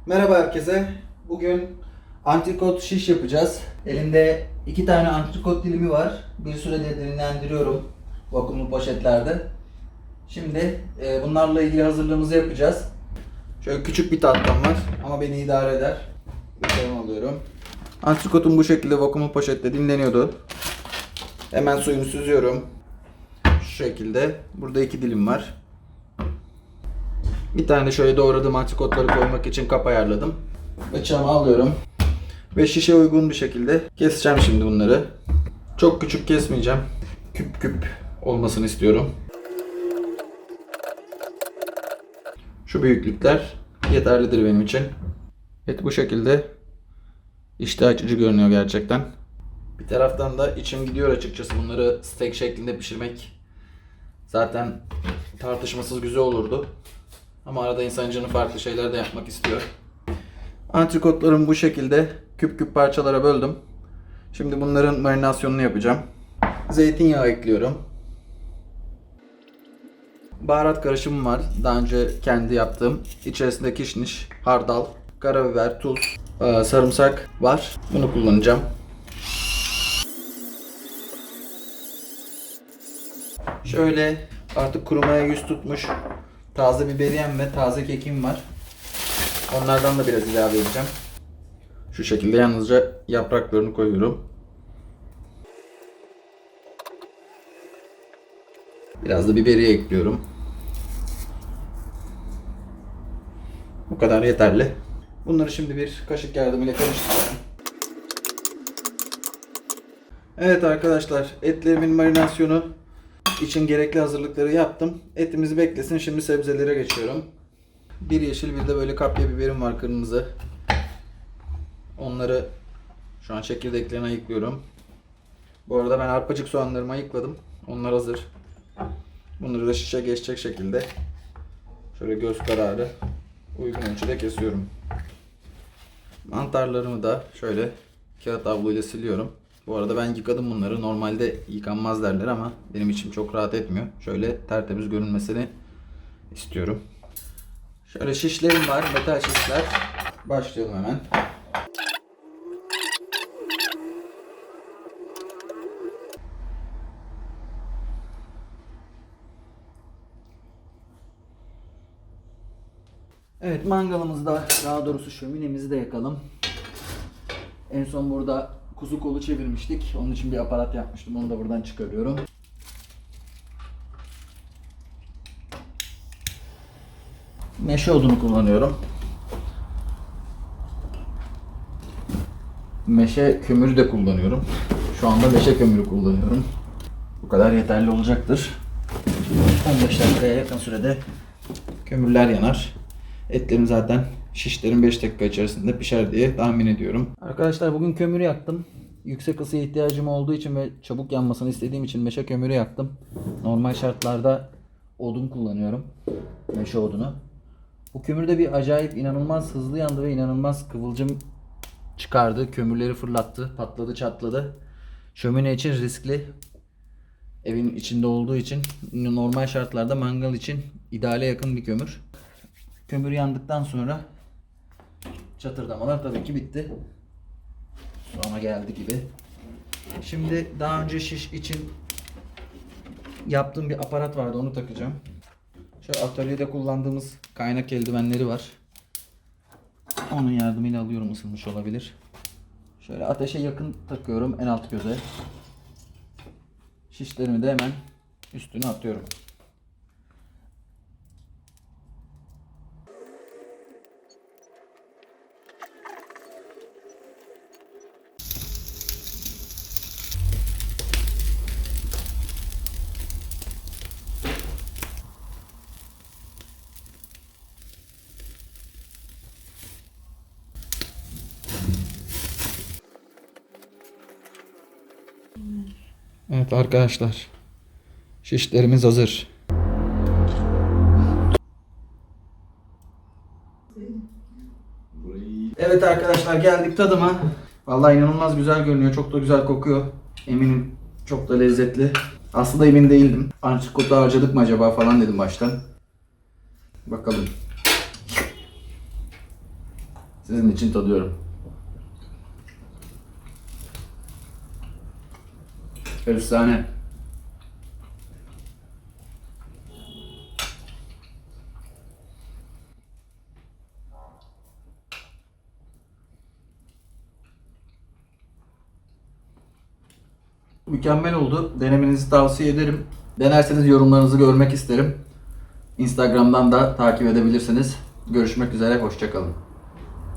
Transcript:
Merhaba herkese. Bugün antrikot şiş yapacağız. Elimde 2 tane antrikot dilimi var. Bir süredir dinlendiriyorum vakumlu poşetlerde. Şimdi bunlarla ilgili hazırlığımızı yapacağız. Şöyle küçük bir tahtam var ama beni idare eder. Bir kalem alıyorum. Antrikotum bu şekilde vakumlu poşette dinleniyordu. Hemen suyunu süzüyorum. Şu şekilde. Burada 2 dilim var. Bir tane de şöyle doğradığım antrikotları koymak için kap ayarladım. Bıçağımı alıyorum. Ve şişe uygun bir şekilde keseceğim şimdi bunları. Çok küçük kesmeyeceğim. Küp küp olmasını istiyorum. Şu büyüklükler yeterlidir benim için. Evet, bu şekilde iştah açıcı görünüyor gerçekten. Bir taraftan da içim gidiyor açıkçası, bunları steak şeklinde pişirmek zaten tartışmasız güzel olurdu. Ama arada insan canı farklı şeyler de yapmak istiyor. Antrikotlarımı bu şekilde küp küp parçalara böldüm. Şimdi bunların marinasyonunu yapacağım. Zeytinyağı ekliyorum. Baharat karışımım var. Daha önce kendi yaptığım. İçerisinde kişniş, hardal, karabiber, tuz, sarımsak var. Bunu kullanacağım. Şöyle artık kurumaya yüz tutmuş taze biberiyem ve taze kekim var. Onlardan da biraz ilave edeceğim. Şu şekilde yalnızca yapraklarını koyuyorum. Biraz da biberiye ekliyorum. Bu kadar yeterli. Bunları şimdi bir kaşık yardımıyla karıştıracağım. Evet arkadaşlar, etlerimin marinasyonu için gerekli hazırlıkları yaptım. Etimizi beklesin. Şimdi sebzelere geçiyorum. Bir yeşil, bir de böyle kapya biberim var, kırmızı. Onları şu an çekirdeklerini ayıklıyorum. Bu arada ben arpacık soğanlarımı ayıkladım. Onlar hazır. Bunları da şişe geçecek şekilde şöyle göz kararı uygun ölçüde kesiyorum. Mantarlarımı da şöyle kağıt havluyla siliyorum. Bu arada ben yıkadım bunları. Normalde yıkanmaz derler ama benim içim çok rahat etmiyor. Şöyle tertemiz görünmesini istiyorum. Şöyle şişlerim var, metal şişler. Başlayalım hemen. Evet, mangalımızda, daha doğrusu şöminemizi de yakalım. En son burada kuzu kolu çevirmiştik. Onun için bir aparat yapmıştım. Onu da buradan çıkarıyorum. Meşe odunu kullanıyorum. Meşe kömürü de kullanıyorum. Şu anda meşe kömürü kullanıyorum. Bu kadar yeterli olacaktır. 15 dakikaya yakın sürede kömürler yanar. Etlerim zaten şişlerin 5 dakika içerisinde pişer diye tahmin ediyorum. Arkadaşlar, bugün kömür yaktım. Yüksek ısıya ihtiyacım olduğu için ve çabuk yanmasını istediğim için meşe kömürü yaktım. Normal şartlarda odun kullanıyorum. Meşe odunu. Bu kömür de bir acayip, inanılmaz hızlı yandı ve inanılmaz kıvılcım çıkardı. Kömürleri fırlattı. Patladı, çatladı. Şömine için riskli. Evin içinde olduğu için normal şartlarda mangal için ideale yakın bir kömür. Kömür yandıktan sonra çatırdamalar tabii ki bitti. Sonra geldi gibi. Şimdi daha önce şiş için yaptığım bir aparat vardı, onu takacağım. Şöyle atölyede kullandığımız kaynak eldivenleri var. Onun yardımıyla alıyorum, ısınmış olabilir. Şöyle ateşe yakın takıyorum en alt göze. Şişlerimi de hemen üstüne atıyorum. Evet arkadaşlar, şişlerimiz hazır. Evet arkadaşlar, geldik tadıma. Vallahi inanılmaz güzel görünüyor. Çok da güzel kokuyor. Eminim çok da lezzetli. Aslında emin değildim. Antrikotu harcadık mı acaba falan dedim baştan. Bakalım. sizin için tadıyorum. Efsane. Mükemmel oldu. Denemenizi tavsiye ederim. Denerseniz yorumlarınızı görmek isterim. Instagram'dan da takip edebilirsiniz. Görüşmek üzere, hoşça kalın.